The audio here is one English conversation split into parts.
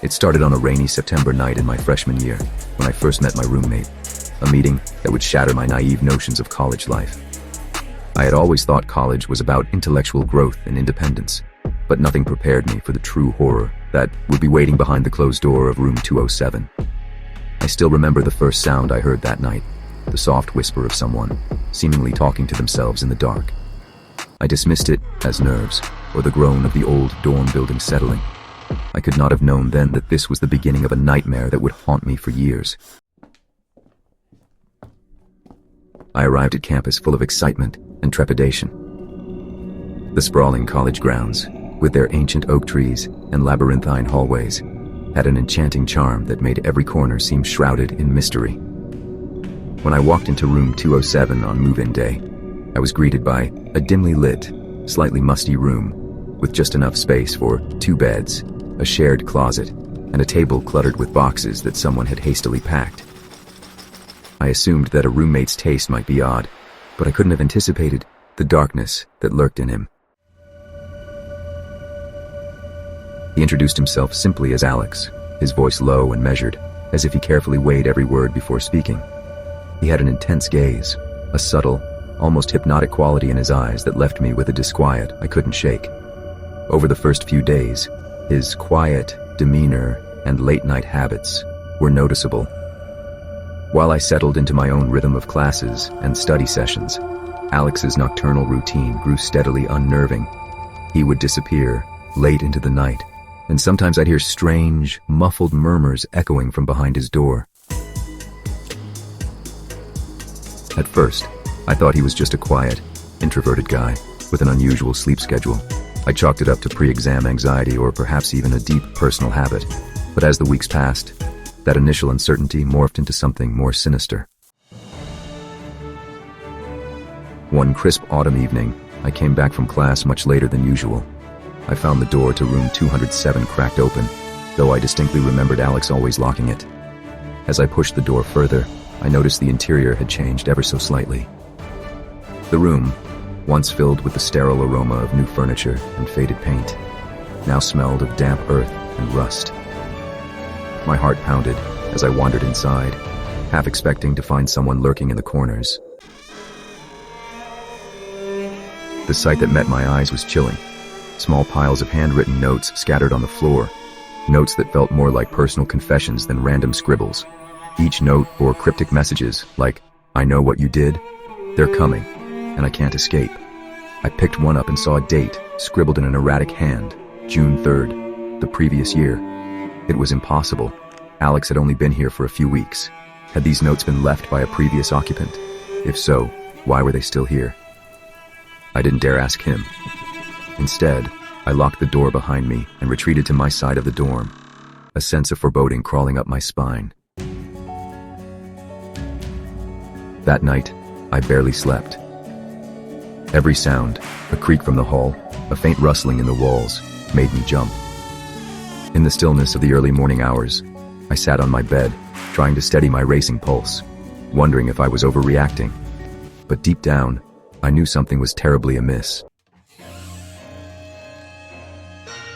It started on a rainy September night in my freshman year, when I first met my roommate, a meeting that would shatter my naive notions of college life. I had always thought college was about intellectual growth and independence, but nothing prepared me for the true horror that would be waiting behind the closed door of room 207. I still remember the first sound I heard that night, the soft whisper of someone, seemingly talking to themselves in the dark. I dismissed it as nerves, or the groan of the old dorm building settling. I could not have known then that this was the beginning of a nightmare that would haunt me for years. I arrived at campus full of excitement and trepidation. The sprawling college grounds, with their ancient oak trees and labyrinthine hallways, had an enchanting charm that made every corner seem shrouded in mystery. When I walked into room 207 on move-in day, I was greeted by a dimly lit, slightly musty room with just enough space for 2 beds, a shared closet, and a table cluttered with boxes that someone had hastily packed. I assumed that a roommate's taste might be odd, but I couldn't have anticipated the darkness that lurked in him. He introduced himself simply as Alex, his voice low and measured, as if he carefully weighed every word before speaking. He had an intense gaze, a subtle, almost hypnotic quality in his eyes that left me with a disquiet I couldn't shake. Over the first few days, his quiet demeanor and late-night habits were noticeable. While I settled into my own rhythm of classes and study sessions, Alex's nocturnal routine grew steadily unnerving. He would disappear late into the night, and sometimes I'd hear strange, muffled murmurs echoing from behind his door. At first, I thought he was just a quiet, introverted guy with an unusual sleep schedule. I chalked it up to pre-exam anxiety or perhaps even a deep personal habit. But as the weeks passed, that initial uncertainty morphed into something more sinister. One crisp autumn evening, I came back from class much later than usual. I found the door to room 207 cracked open, though I distinctly remembered Alex always locking it. As I pushed the door further, I noticed the interior had changed ever so slightly. The room, once filled with the sterile aroma of new furniture and faded paint, now smelled of damp earth and rust. My heart pounded as I wandered inside, half expecting to find someone lurking in the corners. The sight that met my eyes was chilling. Small piles of handwritten notes scattered on the floor, notes that felt more like personal confessions than random scribbles. Each note bore cryptic messages like, "I know what you did, they're coming, and I can't escape." I picked one up and saw a date scribbled in an erratic hand, June 3rd, the previous year. It was impossible. Alex had only been here for a few weeks. Had these notes been left by a previous occupant? If so, why were they still here? I didn't dare ask him. Instead, I locked the door behind me and retreated to my side of the dorm, a sense of foreboding crawling up my spine. That night, I barely slept. Every sound, a creak from the hall, a faint rustling in the walls, made me jump. In the stillness of the early morning hours, I sat on my bed, trying to steady my racing pulse, wondering if I was overreacting. But deep down, I knew something was terribly amiss.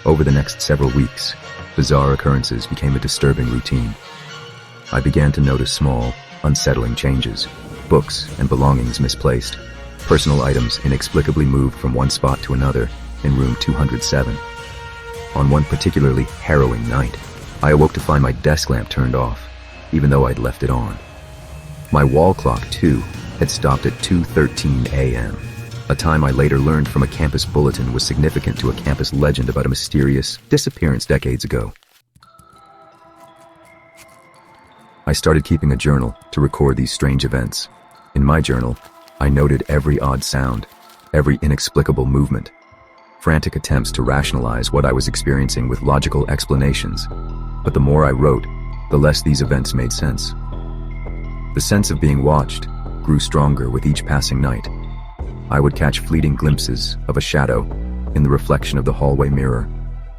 Over the next several weeks, bizarre occurrences became a disturbing routine. I began to notice small, unsettling changes, books and belongings misplaced, personal items inexplicably moved from one spot to another in room 207. On one particularly harrowing night, I awoke to find my desk lamp turned off, even though I'd left it on. My wall clock, too, had stopped at 2:13 a.m., a time I later learned from a campus bulletin was significant to a campus legend about a mysterious disappearance decades ago. I started keeping a journal to record these strange events. In my journal, I noted every odd sound, every inexplicable movement, frantic attempts to rationalize what I was experiencing with logical explanations. But the more I wrote, the less these events made sense. The sense of being watched grew stronger with each passing night. I would catch fleeting glimpses of a shadow in the reflection of the hallway mirror,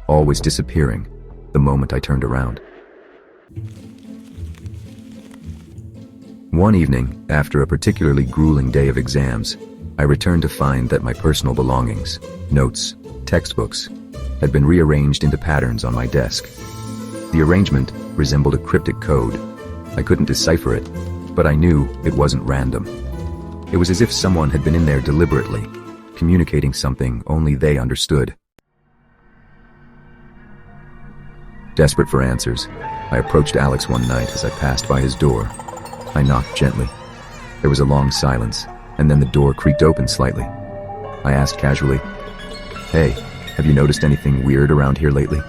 always disappearing the moment I turned around. One evening, after a particularly grueling day of exams, I returned to find that my personal belongings, notes, textbooks, had been rearranged into patterns on my desk. The arrangement resembled a cryptic code. I couldn't decipher it, but I knew it wasn't random. It was as if someone had been in there deliberately, communicating something only they understood. Desperate for answers, I approached Alex one night as I passed by his door. I knocked gently. There was a long silence, and then the door creaked open slightly. I asked casually, "Hey, have you noticed anything weird around here lately?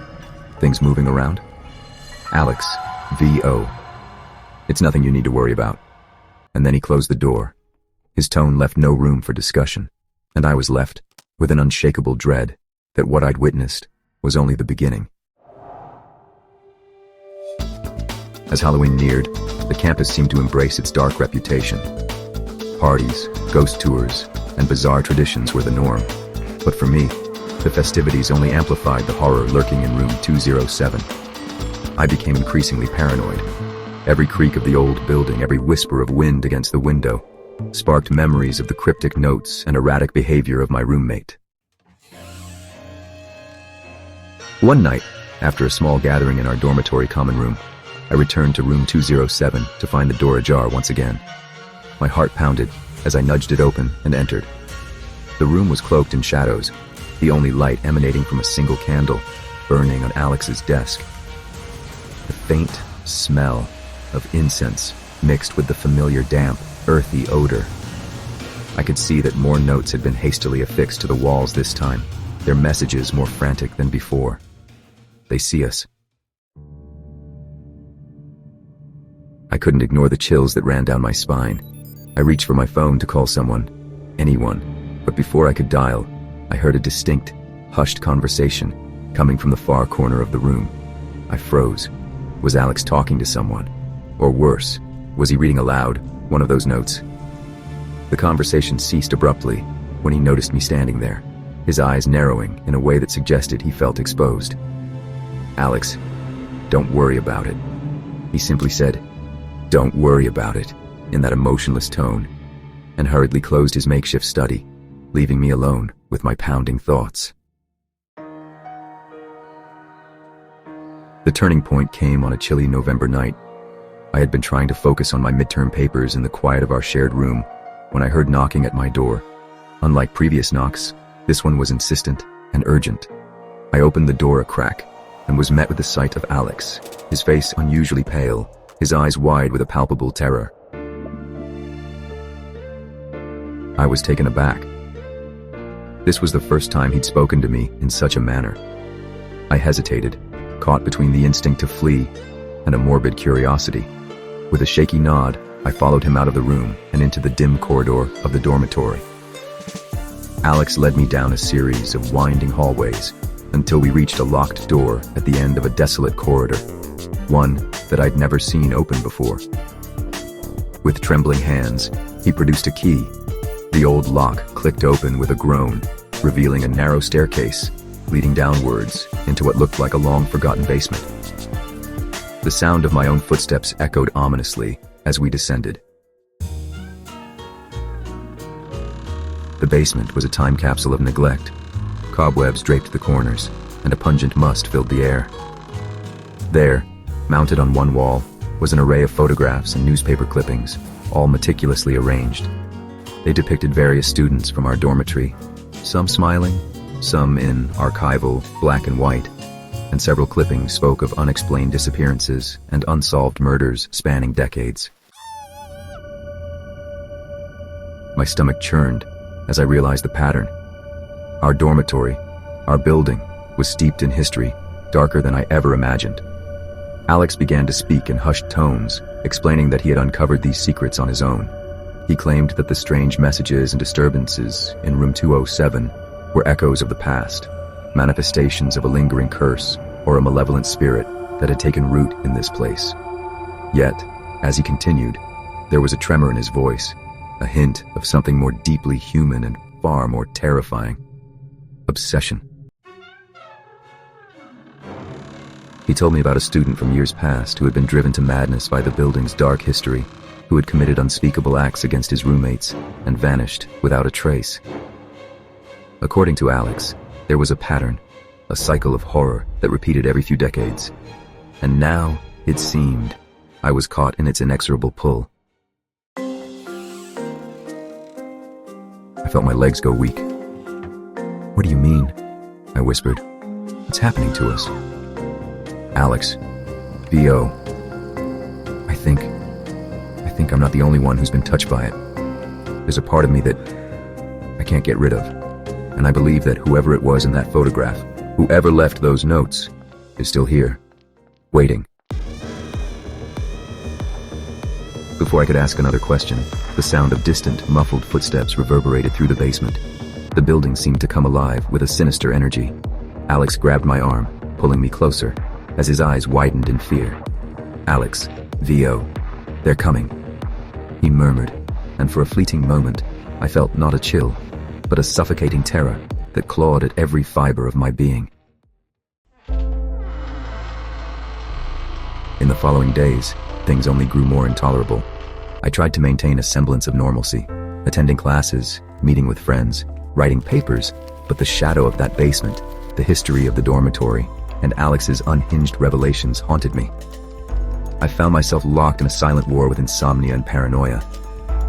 Things moving around?" Alex, V.O. "It's nothing you need to worry about." And then he closed the door. His tone left no room for discussion, and I was left with an unshakable dread that what I'd witnessed was only the beginning. As Halloween neared, the campus seemed to embrace its dark reputation. Parties, ghost tours, and bizarre traditions were the norm. But for me, the festivities only amplified the horror lurking in room 207. I became increasingly paranoid. Every creak of the old building, every whisper of wind against the window, sparked memories of the cryptic notes and erratic behavior of my roommate. One night, after a small gathering in our dormitory common room, I returned to room 207 to find the door ajar once again. My heart pounded as I nudged it open and entered. The room was cloaked in shadows, the only light emanating from a single candle burning on Alex's desk. The faint smell of incense mixed with the familiar damp, earthy odor. I could see that more notes had been hastily affixed to the walls this time, their messages more frantic than before. "They see us." I couldn't ignore the chills that ran down my spine. I reached for my phone to call someone, anyone, but before I could dial, I heard a distinct, hushed conversation coming from the far corner of the room. I froze. Was Alex talking to someone? Or worse, was he reading aloud one of those notes? The conversation ceased abruptly when he noticed me standing there, his eyes narrowing in a way that suggested he felt exposed. "Alex, don't worry about it." He simply said, "Don't worry about it," in that emotionless tone, and hurriedly closed his makeshift study, leaving me alone with my pounding thoughts. The turning point came on a chilly November night. I had been trying to focus on my midterm papers in the quiet of our shared room when I heard knocking at my door. Unlike previous knocks, this one was insistent and urgent. I opened the door a crack and was met with the sight of Alex, his face unusually pale, his eyes wide with a palpable terror. I was taken aback. This was the first time he'd spoken to me in such a manner. I hesitated, caught between the instinct to flee and a morbid curiosity. With a shaky nod, I followed him out of the room and into the dim corridor of the dormitory. Alex led me down a series of winding hallways until we reached a locked door at the end of a desolate corridor, one that I'd never seen open before. With trembling hands, he produced a key. The old lock clicked open with a groan, revealing a narrow staircase leading downwards into what looked like a long-forgotten basement. The sound of my own footsteps echoed ominously as we descended. The basement was a time capsule of neglect. Cobwebs draped the corners, and a pungent must filled the air. There, mounted on one wall, was an array of photographs and newspaper clippings, all meticulously arranged. They depicted various students from our dormitory, some smiling, some in archival black and white, and several clippings spoke of unexplained disappearances and unsolved murders spanning decades. My stomach churned as I realized the pattern. Our dormitory, our building, was steeped in history, darker than I ever imagined. Alex began to speak in hushed tones, explaining that he had uncovered these secrets on his own. He claimed that the strange messages and disturbances in room 207 were echoes of the past, manifestations of a lingering curse or a malevolent spirit that had taken root in this place. Yet, as he continued, there was a tremor in his voice, a hint of something more deeply human and far more terrifying. Obsession. He told me about a student from years past who had been driven to madness by the building's dark history, who had committed unspeakable acts against his roommates and vanished without a trace. According to Alex, there was a pattern, a cycle of horror that repeated every few decades. And now, it seemed, I was caught in its inexorable pull. I felt my legs go weak. "What do you mean?" I whispered. "What's happening to us?" "Alex, V.O. I think I'm not the only one who's been touched by it. There's a part of me that I can't get rid of. And I believe that whoever it was in that photograph, whoever left those notes, is still here, waiting." Before I could ask another question, the sound of distant, muffled footsteps reverberated through the basement. The building seemed to come alive with a sinister energy. Alex grabbed my arm, pulling me closer, as his eyes widened in fear. "Alex, V.O., they're coming," he murmured, and for a fleeting moment, I felt not a chill, but a suffocating terror that clawed at every fiber of my being. In the following days, things only grew more intolerable. I tried to maintain a semblance of normalcy, attending classes, meeting with friends, writing papers, but the shadow of that basement, the history of the dormitory, and Alex's unhinged revelations haunted me. I found myself locked in a silent war with insomnia and paranoia.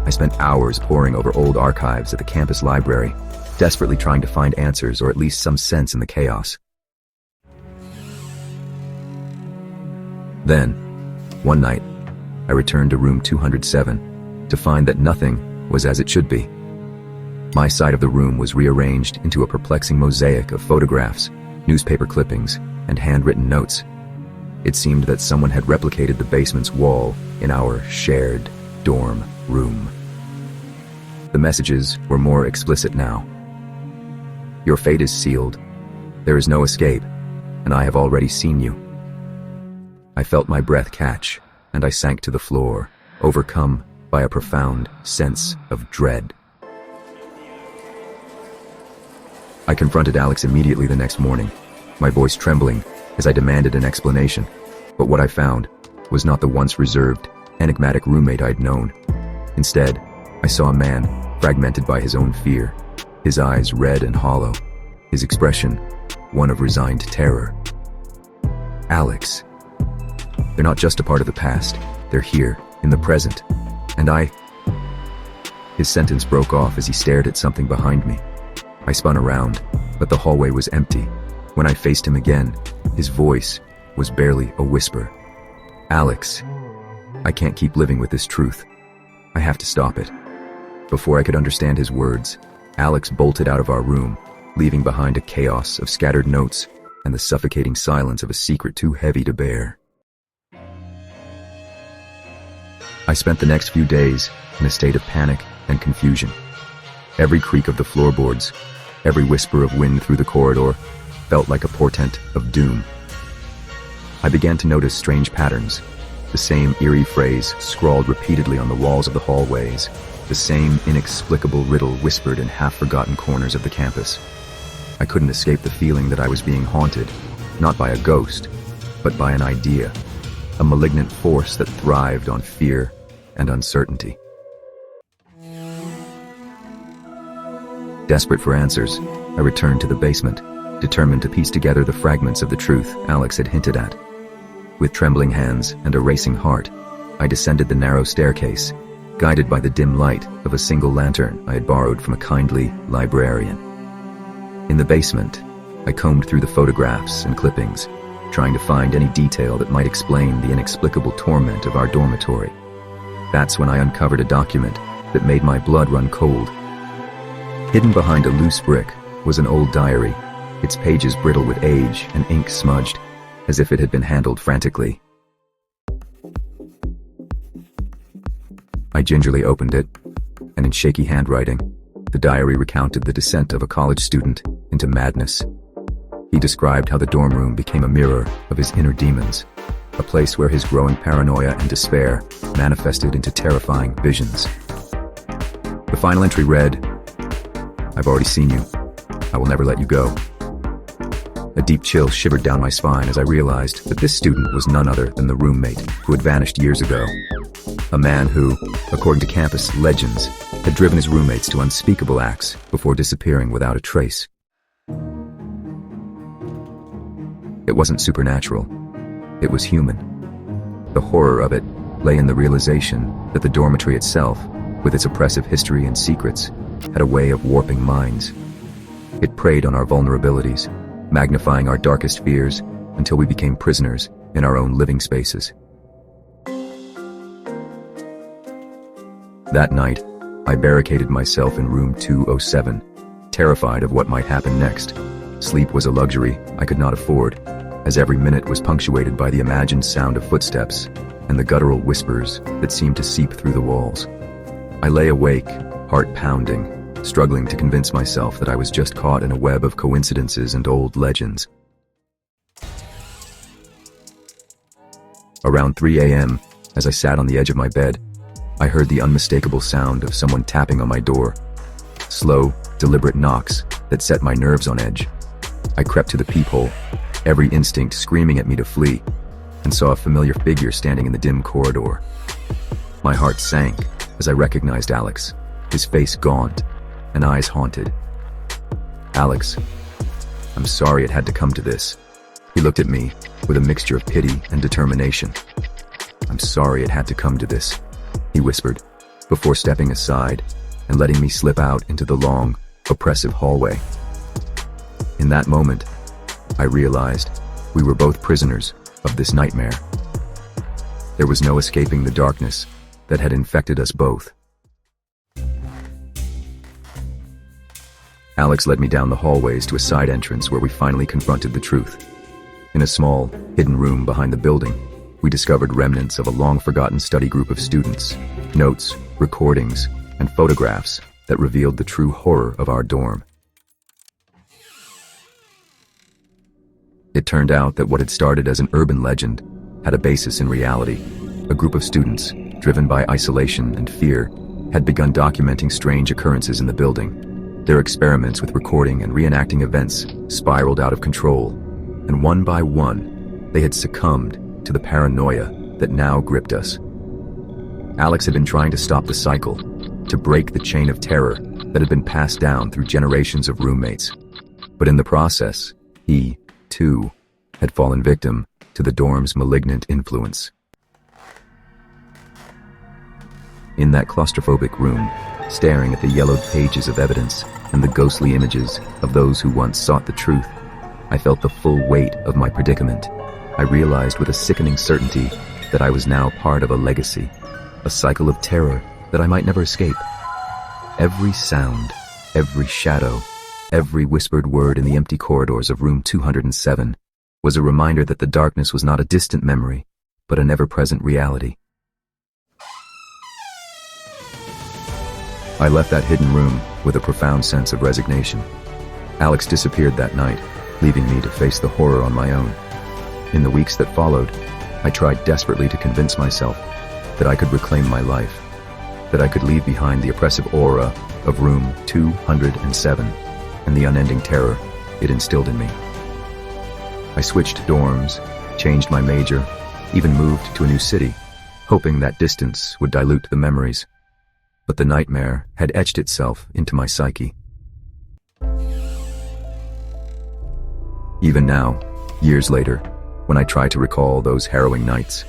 I spent hours poring over old archives at the campus library, desperately trying to find answers or at least some sense in the chaos. Then, one night, I returned to room 207 to find that nothing was as it should be. My side of the room was rearranged into a perplexing mosaic of photographs, newspaper clippings, and handwritten notes. It seemed that someone had replicated the basement's wall in our shared dorm room. The messages were more explicit now. "Your fate is sealed. There is no escape, and I have already seen you." I felt my breath catch, and I sank to the floor, overcome by a profound sense of dread. I confronted Alex immediately the next morning, my voice trembling as I demanded an explanation. But what I found was not the once reserved, enigmatic roommate I'd known. Instead, I saw a man fragmented by his own fear, his eyes red and hollow, his expression one of resigned terror. "Alex, they're not just a part of the past, they're here, in the present, and I..." His sentence broke off as he stared at something behind me. I spun around, but the hallway was empty. When I faced him again, his voice was barely a whisper. "Alex, I can't keep living with this truth. I have to stop it." Before I could understand his words, Alex bolted out of our room, leaving behind a chaos of scattered notes and the suffocating silence of a secret too heavy to bear. I spent the next few days in a state of panic and confusion. Every creak of the floorboards, every whisper of wind through the corridor, felt like a portent of doom. I began to notice strange patterns, the same eerie phrase scrawled repeatedly on the walls of the hallways, the same inexplicable riddle whispered in half-forgotten corners of the campus. I couldn't escape the feeling that I was being haunted, not by a ghost, but by an idea, a malignant force that thrived on fear and uncertainty. Desperate for answers, I returned to the basement, determined to piece together the fragments of the truth Alex had hinted at. With trembling hands and a racing heart, I descended the narrow staircase, guided by the dim light of a single lantern I had borrowed from a kindly librarian. In the basement, I combed through the photographs and clippings, trying to find any detail that might explain the inexplicable torment of our dormitory. That's when I uncovered a document that made my blood run cold. Hidden behind a loose brick was an old diary, its pages brittle with age and ink smudged, as if it had been handled frantically. I gingerly opened it, and in shaky handwriting, the diary recounted the descent of a college student into madness. He described how the dorm room became a mirror of his inner demons, a place where his growing paranoia and despair manifested into terrifying visions. The final entry read, "I've already seen you. I will never let you go." A deep chill shivered down my spine as I realized that this student was none other than the roommate who had vanished years ago. A man who, according to campus legends, had driven his roommates to unspeakable acts before disappearing without a trace. It wasn't supernatural. It was human. The horror of it lay in the realization that the dormitory itself, with its oppressive history and secrets, had a way of warping minds. It preyed on our vulnerabilities, magnifying our darkest fears until we became prisoners in our own living spaces. That night, I barricaded myself in room 207, terrified of what might happen next. Sleep was a luxury I could not afford, as every minute was punctuated by the imagined sound of footsteps and the guttural whispers that seemed to seep through the walls. I lay awake, heart pounding, struggling to convince myself that I was just caught in a web of coincidences and old legends. Around 3 a.m., as I sat on the edge of my bed, I heard the unmistakable sound of someone tapping on my door. Slow, deliberate knocks that set my nerves on edge. I crept to the peephole, every instinct screaming at me to flee, and saw a familiar figure standing in the dim corridor. My heart sank as I recognized Alex, his face gaunt and eyes haunted. "Alex, I'm sorry it had to come to this." He looked at me with a mixture of pity and determination. "I'm sorry it had to come to this," he whispered, before stepping aside and letting me slip out into the long, oppressive hallway. In that moment, I realized we were both prisoners of this nightmare. There was no escaping the darkness that had infected us both. Alex led me down the hallways to a side entrance where we finally confronted the truth. In a small, hidden room behind the building, we discovered remnants of a long-forgotten study group of students, notes, recordings, and photographs that revealed the true horror of our dorm. It turned out that what had started as an urban legend had a basis in reality. A group of students, driven by isolation and fear, had begun documenting strange occurrences in the building. Their experiments with recording and reenacting events spiraled out of control, and one by one, they had succumbed to the paranoia that now gripped us. Alex had been trying to stop the cycle, to break the chain of terror that had been passed down through generations of roommates. But in the process, he, too, had fallen victim to the dorm's malignant influence. In that claustrophobic room, staring at the yellowed pages of evidence and the ghostly images of those who once sought the truth, I felt the full weight of my predicament. I realized with a sickening certainty that I was now part of a legacy, a cycle of terror that I might never escape. Every sound, every shadow, every whispered word in the empty corridors of room 207 was a reminder that the darkness was not a distant memory, but an ever-present reality. I left that hidden room with a profound sense of resignation. Alex disappeared that night, leaving me to face the horror on my own. In the weeks that followed, I tried desperately to convince myself that I could reclaim my life, that I could leave behind the oppressive aura of room 207 and the unending terror it instilled in me. I switched dorms, changed my major, even moved to a new city, hoping that distance would dilute the memories. But the nightmare had etched itself into my psyche. Even now, years later, when I try to recall those harrowing nights,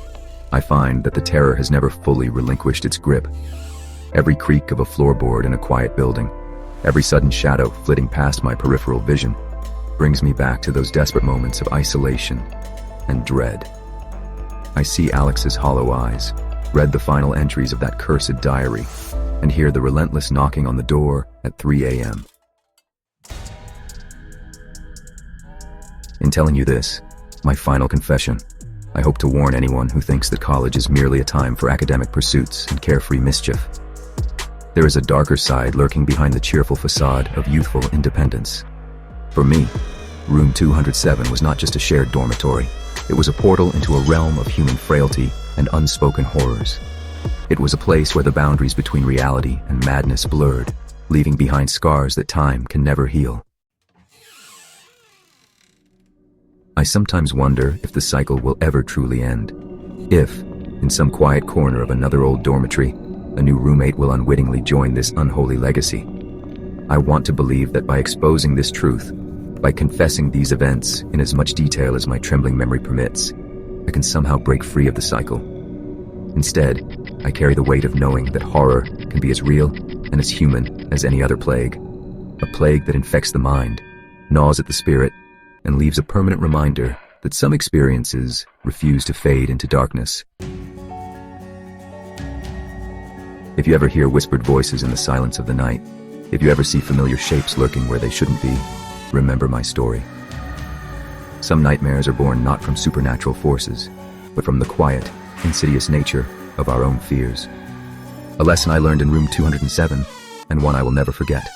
I find that the terror has never fully relinquished its grip. Every creak of a floorboard in a quiet building, every sudden shadow flitting past my peripheral vision, brings me back to those desperate moments of isolation and dread. I see Alex's hollow eyes, read the final entries of that cursed diary, and hear the relentless knocking on the door at 3 a.m. In telling you this, my final confession, I hope to warn anyone who thinks that college is merely a time for academic pursuits and carefree mischief. There is a darker side lurking behind the cheerful facade of youthful independence. For me, room 207 was not just a shared dormitory. It was a portal into a realm of human frailty and unspoken horrors. It was a place where the boundaries between reality and madness blurred, leaving behind scars that time can never heal. I sometimes wonder if the cycle will ever truly end. If, in some quiet corner of another old dormitory, a new roommate will unwittingly join this unholy legacy. I want to believe that by exposing this truth, by confessing these events in as much detail as my trembling memory permits, I can somehow break free of the cycle. Instead, I carry the weight of knowing that horror can be as real and as human as any other plague. A plague that infects the mind, gnaws at the spirit, and leaves a permanent reminder that some experiences refuse to fade into darkness. If you ever hear whispered voices in the silence of the night, if you ever see familiar shapes lurking where they shouldn't be, remember my story. Some nightmares are born not from supernatural forces, but from the quiet, insidious nature of our own fears. A lesson I learned in room 207, and one I will never forget.